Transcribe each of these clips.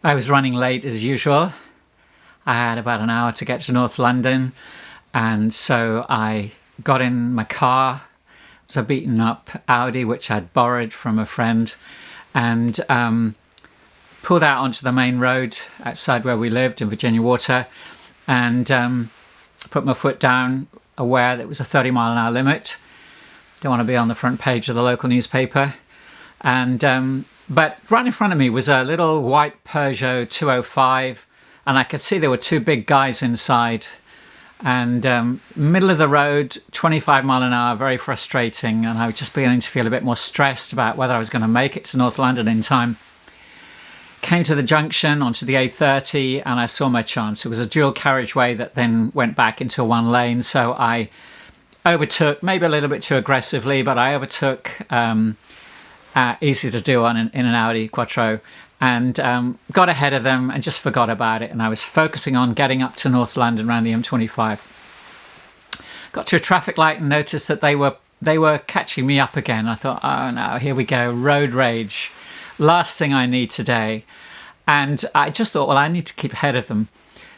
I was running late as usual. I had about an hour to get to North London, and so I got in my car. It was a beaten up Audi which I'd borrowed from a friend, and pulled out onto the main road outside where we lived in Virginia Water, and put my foot down, aware that it was a 30-mile-an-hour limit. Don't want to be on the front page of the local newspaper. And but right in front of me was a little white Peugeot 205, and I could see there were two big guys inside. And middle of the road, 25 mile an hour, very frustrating. And I was just beginning to feel a bit more stressed about whether I was going to make it to North London in time. Came to the junction onto the A30, and I saw my chance. It was a dual carriageway that then went back into one lane. So I overtook, maybe a little bit too aggressively, but I overtook, easy to do in an Audi Quattro, and got ahead of them and just forgot about it. And I was focusing on getting up to North London around the M25. Got to a traffic light and noticed that they were catching me up again. I thought, oh no, here we go, road rage. Last thing I need today. And I just thought, well, I need to keep ahead of them.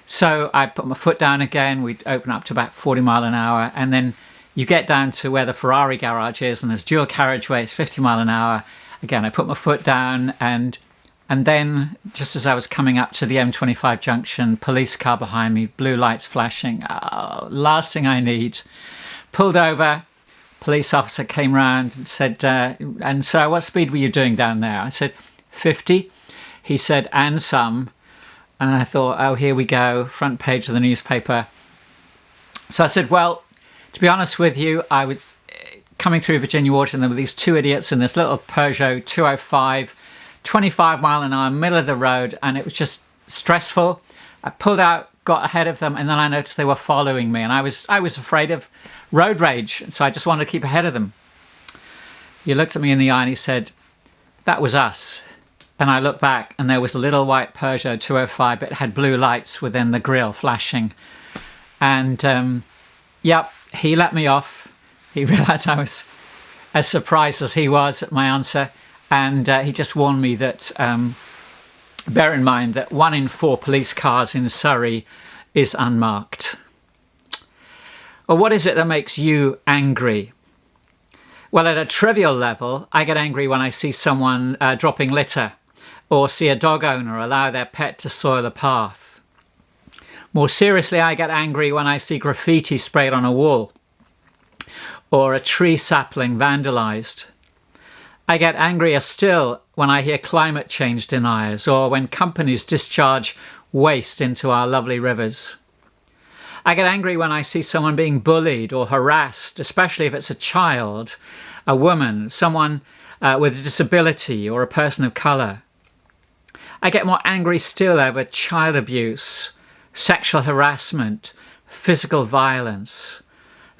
So I put my foot down again. We'd open up to about 40 mile an hour. And then you get down to where the Ferrari garage is, and there's dual carriageway, it's 50 mile an hour. Again, I put my foot down, and then just as I was coming up to the M25 junction, police car behind me, blue lights flashing. Oh, last thing I need. Pulled over. Police officer came round and said, and so what speed were you doing down there? I said, 50. He said, and some. And I thought, oh, here we go, front page of the newspaper. So I said, well, to be honest with you, I was coming through Virginia Water, and there were these two idiots in this little Peugeot 205, 25 mile an hour, middle of the road, and it was just stressful. I pulled out, got ahead of them, and then I noticed they were following me, and I was afraid of road rage, so I just wanted to keep ahead of them. He looked at me in the eye and he said, that was us. And I looked back, and there was a little white Peugeot 205, but it had blue lights within the grille flashing. And yep, he let me off. He realised I was as surprised as he was at my answer, and he just warned me that bear in mind that 1 in 4 police cars in Surrey is unmarked. Well, what is it that makes you angry? Well, at a trivial level, I get angry when I see someone dropping litter, or see a dog owner allow their pet to soil a path. More seriously, I get angry when I see graffiti sprayed on a wall, or a tree sapling vandalised. I get angrier still when I hear climate change deniers, or when companies discharge waste into our lovely rivers. I get angry when I see someone being bullied or harassed, especially if it's a child, a woman, someone with a disability, or a person of colour. I get more angry still over child abuse, sexual harassment, physical violence,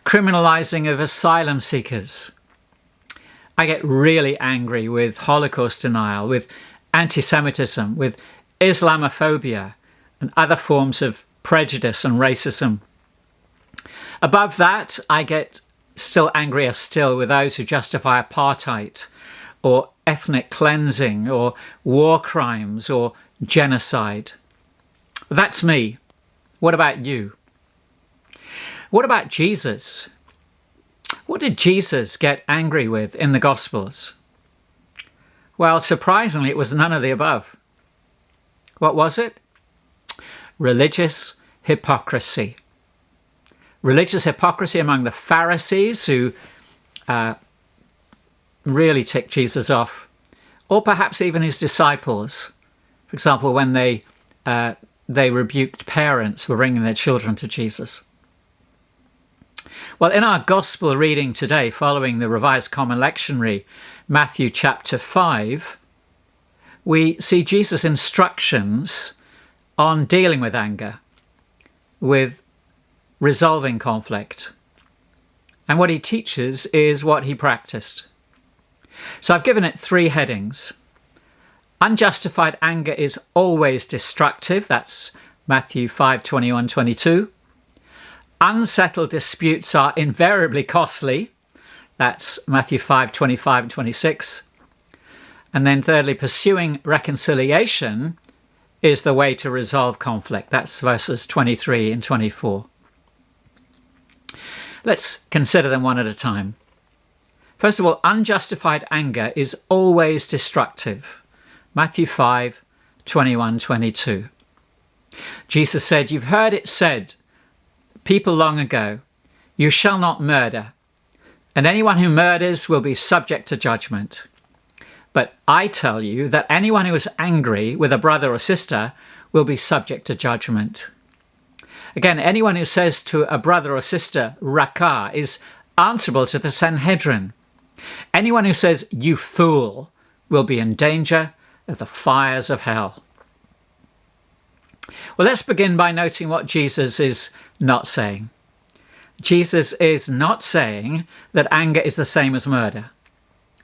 criminalising of asylum seekers. I get really angry with Holocaust denial, with anti-Semitism, with Islamophobia, and other forms of prejudice and racism. Above that, I get still angrier still with those who justify apartheid, or ethnic cleansing, or war crimes, or genocide. That's me. What about you? What about Jesus? What did Jesus get angry with in the Gospels? Well, surprisingly, it was none of the above. What was it? Religious hypocrisy. Religious hypocrisy among the Pharisees, who really ticked Jesus off, or perhaps even his disciples. For example, when they rebuked parents for bringing their children to Jesus. Well, in our gospel reading today, following the Revised Common Lectionary, Matthew chapter 5, we see Jesus' instructions on dealing with anger, with resolving conflict. And what he teaches is what he practiced. So I've given it 3 headings. Unjustified anger is always destructive. That's Matthew 5:21-22. Unsettled disputes are invariably costly. That's Matthew 5:25-26. And then thirdly, pursuing reconciliation is the way to resolve conflict. That's verses 23 and 24. Let's consider them one at a time. First of all, unjustified anger is always destructive. Matthew 5, 21, 22. Jesus said, "You've heard it said, people long ago, you shall not murder, and anyone who murders will be subject to judgment. But I tell you that anyone who is angry with a brother or sister will be subject to judgment." Again, anyone who says to a brother or sister, "Rakah," is answerable to the Sanhedrin. Anyone who says, "You fool," will be in danger of the fires of hell. Well, let's begin by noting what Jesus is not saying. Jesus is not saying that anger is the same as murder,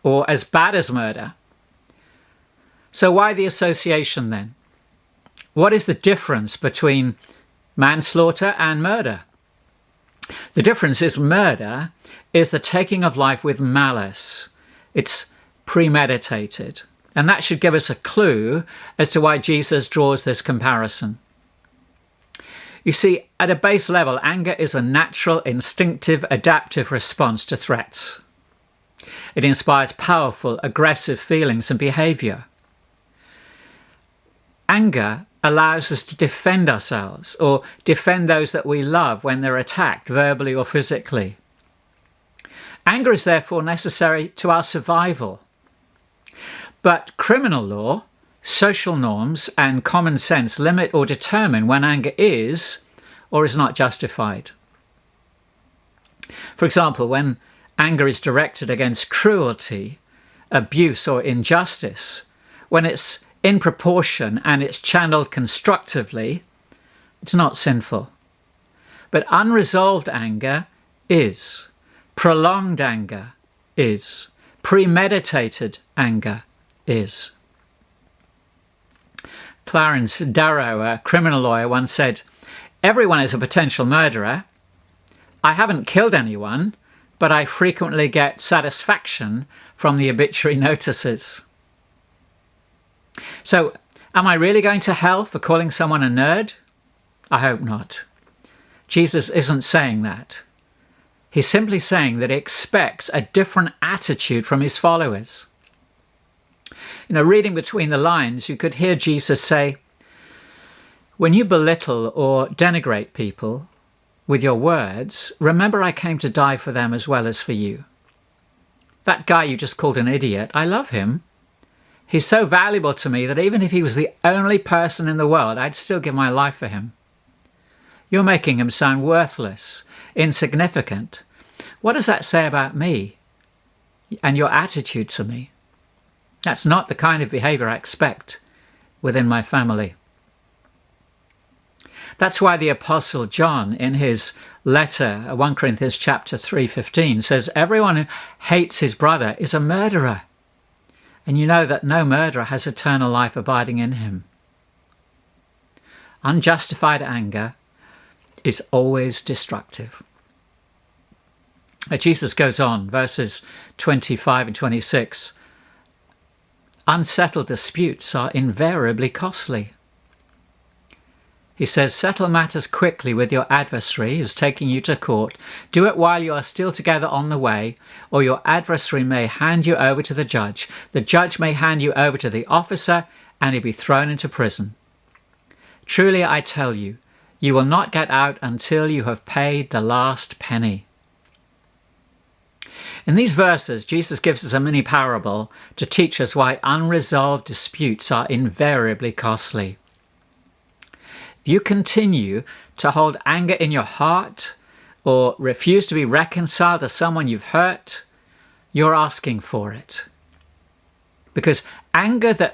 or as bad as murder. So why the association then? What is the difference between manslaughter and murder? The difference is murder is the taking of life with malice. It's premeditated. And that should give us a clue as to why Jesus draws this comparison. You see, at a base level, anger is a natural, instinctive, adaptive response to threats. It inspires powerful, aggressive feelings and behavior. Anger allows us to defend ourselves or defend those that we love when they're attacked verbally or physically. Anger is therefore necessary to our survival. But criminal law, social norms, and common sense limit or determine when anger is or is not justified. For example, when anger is directed against cruelty, abuse, or injustice, when it's in proportion and it's channeled constructively, it's not sinful. But unresolved anger is. Prolonged anger is. Premeditated anger is. Clarence Darrow, a criminal lawyer, once said, "Everyone is a potential murderer. I haven't killed anyone, but I frequently get satisfaction from the obituary notices." So, am I really going to hell for calling someone a nerd? I hope not. Jesus isn't saying that. He's simply saying that he expects a different attitude from his followers. Reading between the lines, you could hear Jesus say, "When you belittle or denigrate people with your words, remember I came to die for them as well as for you. That guy you just called an idiot, I love him. He's so valuable to me that even if he was the only person in the world, I'd still give my life for him. You're making him sound worthless, insignificant. What does that say about me and your attitude to me? That's not the kind of behavior I expect within my family." That's why the Apostle John, in his letter, 1 Corinthians chapter 3:15, says, "Everyone who hates his brother is a murderer. And you know that no murderer has eternal life abiding in him." Unjustified anger is always destructive. Jesus goes on, verses 25 and 26. Unsettled disputes are invariably costly. He says, "Settle matters quickly with your adversary who's taking you to court. Do it while you are still together on the way, or your adversary may hand you over to the judge. The judge may hand you over to the officer, and you'll be thrown into prison. Truly, I tell you, you will not get out until you have paid the last penny." In these verses, Jesus gives us a mini parable to teach us why unresolved disputes are invariably costly. If you continue to hold anger in your heart or refuse to be reconciled to someone you've hurt, you're asking for it. Because anger that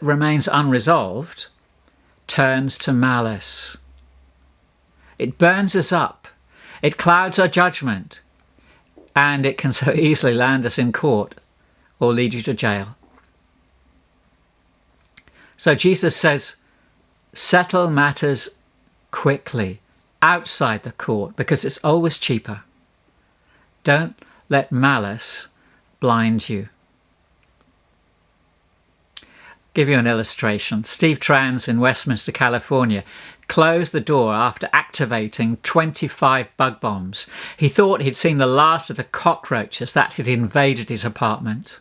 remains unresolved turns to malice. It burns us up. It clouds our judgment. And it can so easily land us in court or lead you to jail. So Jesus says, settle matters quickly, outside the court, because it's always cheaper. Don't let malice blind you. Give you an illustration. Steve Trans in Westminster, California, closed the door after activating 25 bug bombs. He thought he'd seen the last of the cockroaches that had invaded his apartment.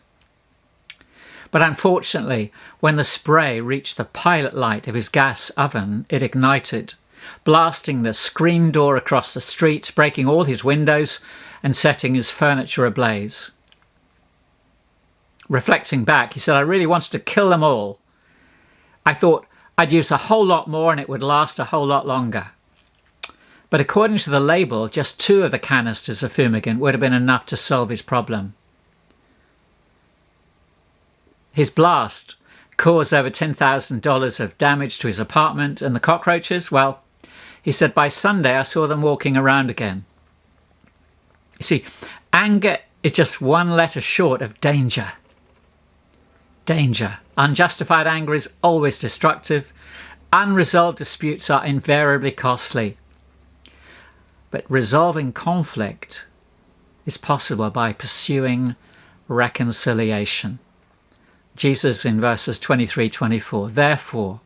But unfortunately, when the spray reached the pilot light of his gas oven, it ignited, blasting the screen door across the street, breaking all his windows and setting his furniture ablaze. Reflecting back, he said, "I really wanted to kill them all. I thought I'd use a whole lot more and it would last a whole lot longer." But according to the label, just 2 of the canisters of fumigant would have been enough to solve his problem. His blast caused over $10,000 of damage to his apartment, and the cockroaches, well, he said, by Sunday I saw them walking around again. You see, anger is just one letter short of danger. Danger. Unjustified anger is always destructive. Unresolved disputes are invariably costly. But resolving conflict is possible by pursuing reconciliation. Jesus in verses 23-24,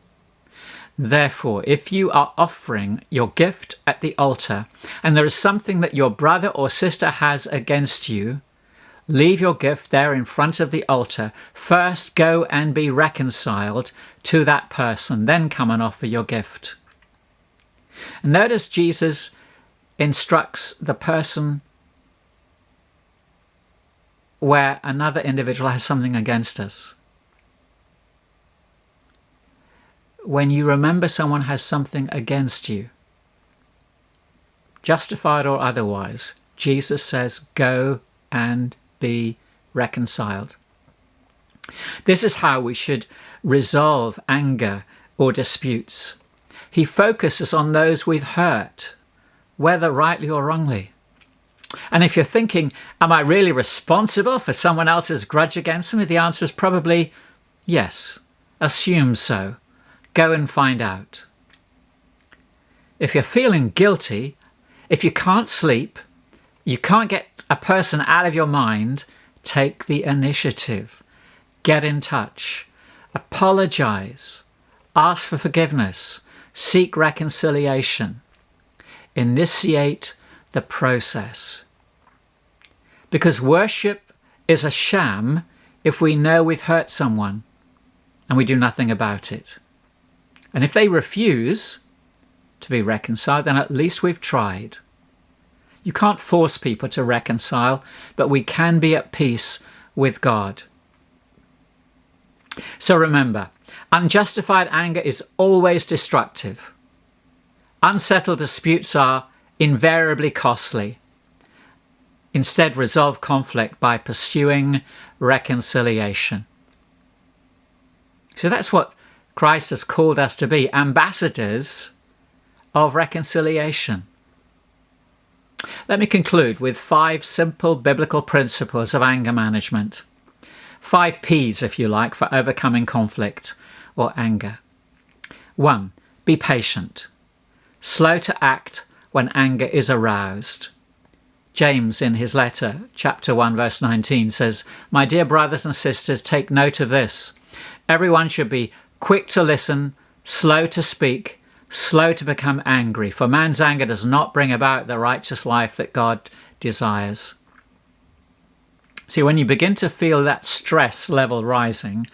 Therefore, if you are offering your gift at the altar, and there is something that your brother or sister has against you, leave your gift there in front of the altar. First go and be reconciled to that person, then come and offer your gift. And notice Jesus instructs the person where another individual has something against us. When you remember someone has something against you, justified or otherwise, Jesus says, go and be reconciled. This is how we should resolve anger or disputes. He focuses on those we've hurt, whether rightly or wrongly. And if you're thinking, am I really responsible for someone else's grudge against me? The answer is probably yes. Assume so. Go and find out. If you're feeling guilty, if you can't sleep, you can't get a person out of your mind, take the initiative. Get in touch. Apologize. Ask for forgiveness. Seek reconciliation. Initiate the process. Because worship is a sham if we know we've hurt someone and we do nothing about it. And if they refuse to be reconciled, then at least we've tried. You can't force people to reconcile, but we can be at peace with God. So remember, unjustified anger is always destructive. Unsettled disputes are invariably costly. Instead, resolve conflict by pursuing reconciliation. So that's what Christ has called us to be, ambassadors of reconciliation. Let me conclude with 5 simple biblical principles of anger management. 5 P's, if you like, for overcoming conflict or anger. 1. Be patient. Slow to act when anger is aroused. James, in his letter, chapter 1, verse 19, says, "My dear brothers and sisters, take note of this. Everyone should be quick to listen, slow to speak, slow to become angry, for man's anger does not bring about the righteous life that God desires." See, when you begin to feel that stress level rising,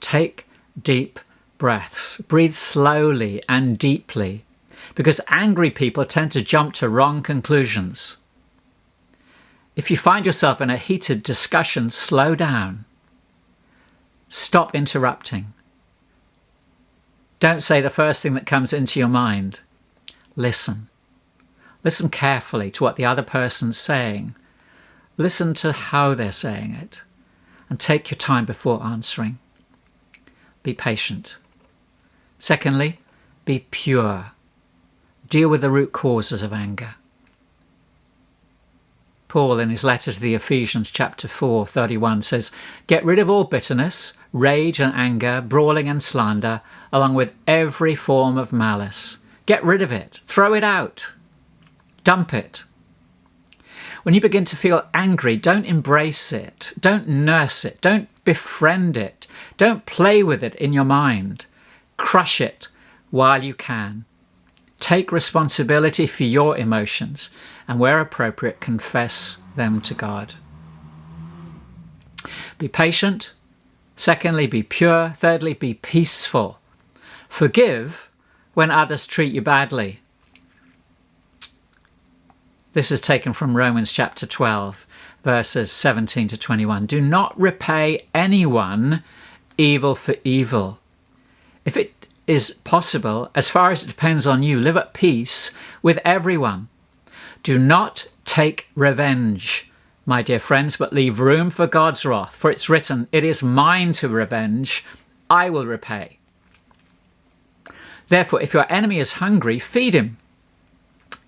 take deep breaths. Breathe slowly and deeply, because angry people tend to jump to wrong conclusions. If you find yourself in a heated discussion, slow down. Stop interrupting. Don't say the first thing that comes into your mind. Listen. Listen carefully to what the other person's saying. Listen to how they're saying it. And take your time before answering. Be patient. Secondly, be pure. Deal with the root causes of anger. Paul, in his letter to the Ephesians, chapter 4, 31, says, "Get rid of all bitterness, rage and anger, brawling and slander, along with every form of malice." Get rid of it. Throw it out. Dump it. When you begin to feel angry, don't embrace it. Don't nurse it. Don't befriend it. Don't play with it in your mind. Crush it while you can. Take responsibility for your emotions, and where appropriate, confess them to God. Be patient. Secondly, be pure. Thirdly, be peaceful. Forgive when others treat you badly. This is taken from Romans chapter 12, verses 17 to 21. Do not repay anyone evil for evil. If it is possible, as far as it depends on you, live at peace with everyone. Do not take revenge, my dear friends, but leave room for God's wrath. For it's written, it is mine to revenge, I will repay. Therefore, if your enemy is hungry, feed him.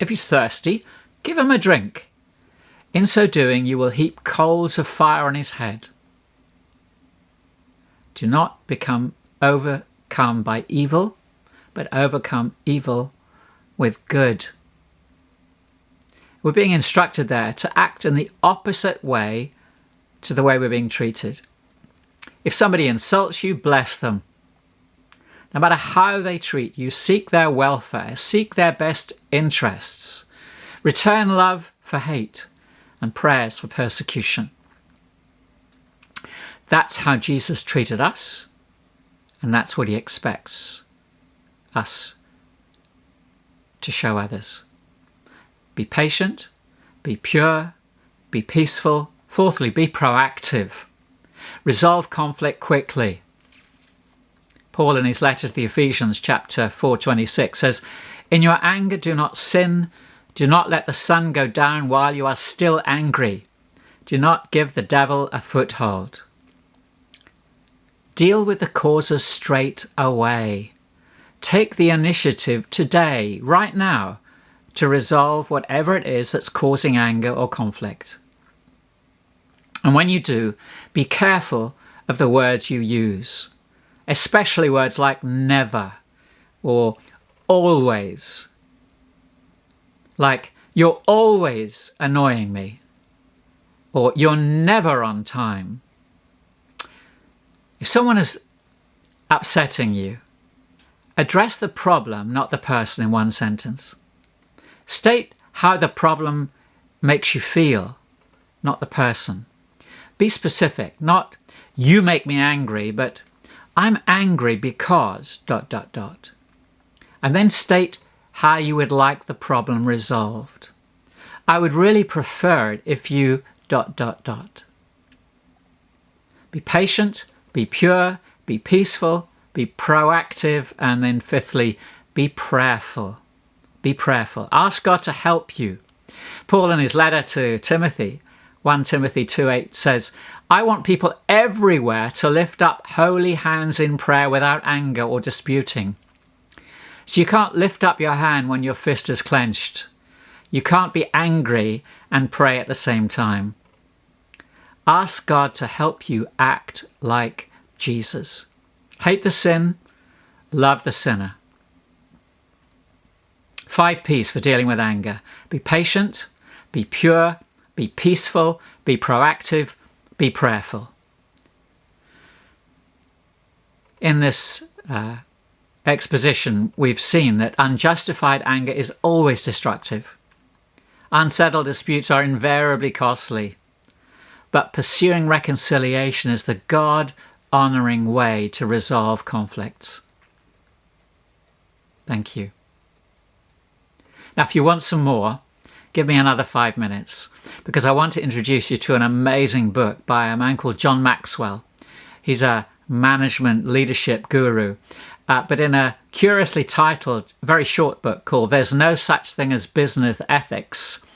If he's thirsty, give him a drink. In so doing, you will heap coals of fire on his head. Do not become overcome by evil, but overcome evil with good. We're being instructed there to act in the opposite way to the way we're being treated. If somebody insults you, bless them. No matter how they treat you, seek their welfare, seek their best interests. Return love for hate and prayers for persecution. That's how Jesus treated us, and that's what he expects us to show others. Be patient, be pure, be peaceful. Fourthly, be proactive. Resolve conflict quickly. Paul, in his letter to the Ephesians, chapter 4:26, says, in your anger do not sin. Do not let the sun go down while you are still angry. Do not give the devil a foothold. Deal with the causes straight away. Take the initiative today, right now, to resolve whatever it is that's causing anger or conflict. And when you do, be careful of the words you use, especially words like never or always. Like, you're always annoying me, or you're never on time. If someone is upsetting you, address the problem, not the person, in one sentence. State how the problem makes you feel, not the person. Be specific, not you make me angry, but I'm angry because ... And then state how you would like the problem resolved. I would really prefer it if you ... Be patient, be pure, be peaceful, be proactive, and then fifthly, be prayerful. Be prayerful. Ask God to help you. Paul, in his letter to Timothy, 1 Timothy 2:8 says, I want people everywhere to lift up holy hands in prayer without anger or disputing. So you can't lift up your hand when your fist is clenched. You can't be angry and pray at the same time. Ask God to help you act like Jesus. Hate the sin, love the sinner. 5 P's for dealing with anger. Be patient, be pure, be peaceful, be proactive, be prayerful. In this exposition, we've seen that unjustified anger is always destructive. Unsettled disputes are invariably costly, but pursuing reconciliation is the God-honoring way to resolve conflicts. Thank you. Now, if you want some more, give me another 5 minutes, because I want to introduce you to an amazing book by a man called John Maxwell. He's a management leadership guru, but in a curiously titled, very short book called There's No Such Thing as Business Ethics,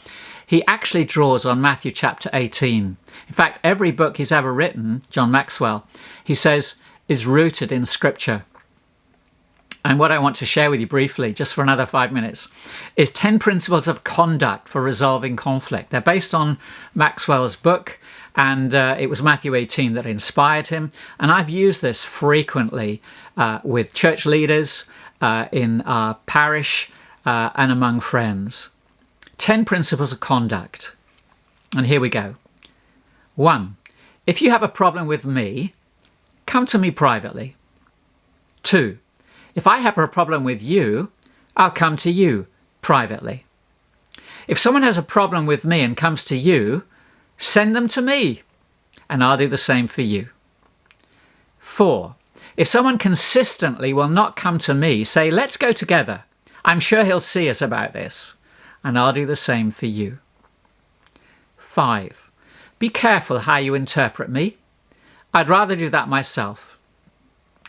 he actually draws on Matthew chapter 18. In fact, every book he's ever written, John Maxwell, he says, is rooted in Scripture. And what I want to share with you briefly, just for another 5 minutes, is 10 principles of conduct for resolving conflict. They're based on Maxwell's book, and it was Matthew 18 that inspired him. And I've used this frequently with church leaders, in our parish, and among friends. 10 principles of conduct. And here we go. 1. If you have a problem with me, come to me privately. 2. If I have a problem with you, I'll come to you privately. If someone has a problem with me and comes to you, send them to me, and I'll do the same for you. 4. If someone consistently will not come to me, say, let's go together. I'm sure he'll see us about this, and I'll do the same for you. 5. Be careful how you interpret me. I'd rather do that myself.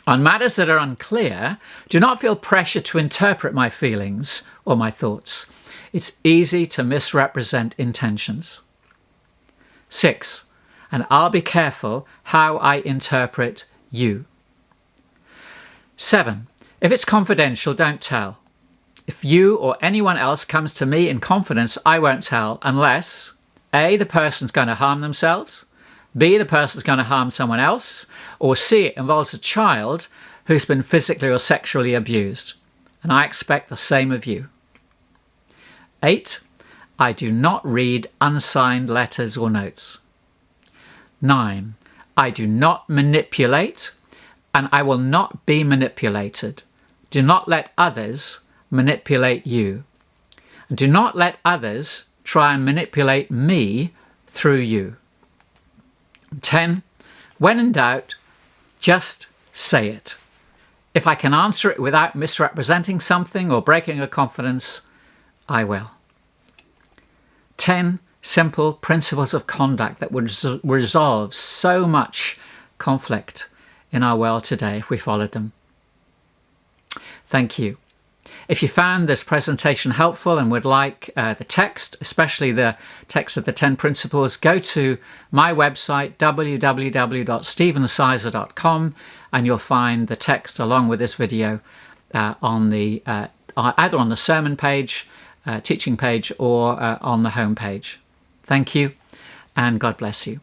On matters that are unclear, do not feel pressure to interpret my feelings or my thoughts. It's easy to misrepresent intentions. 6. And I'll be careful how I interpret you. 7. If it's confidential, don't tell. If you or anyone else comes to me in confidence, I won't tell unless A, the person's going to harm themselves, B, the person's going to harm someone else, or C, it involves a child who's been physically or sexually abused. And I expect the same of you. 8. I do not read unsigned letters or notes. 9. I do not manipulate, and I will not be manipulated. Do not let others manipulate you. And do not let others try and manipulate me through you. 10. When in doubt, just say it. If I can answer it without misrepresenting something or breaking a confidence, I will. 10 simple principles of conduct that would resolve so much conflict in our world today if we followed them. Thank you. If you found this presentation helpful and would like the text, especially the text of the 10 principles, go to my website, www.stephensizer.com, and you'll find the text along with this video on the either on the sermon page, teaching page, or on the home page. Thank you, and God bless you.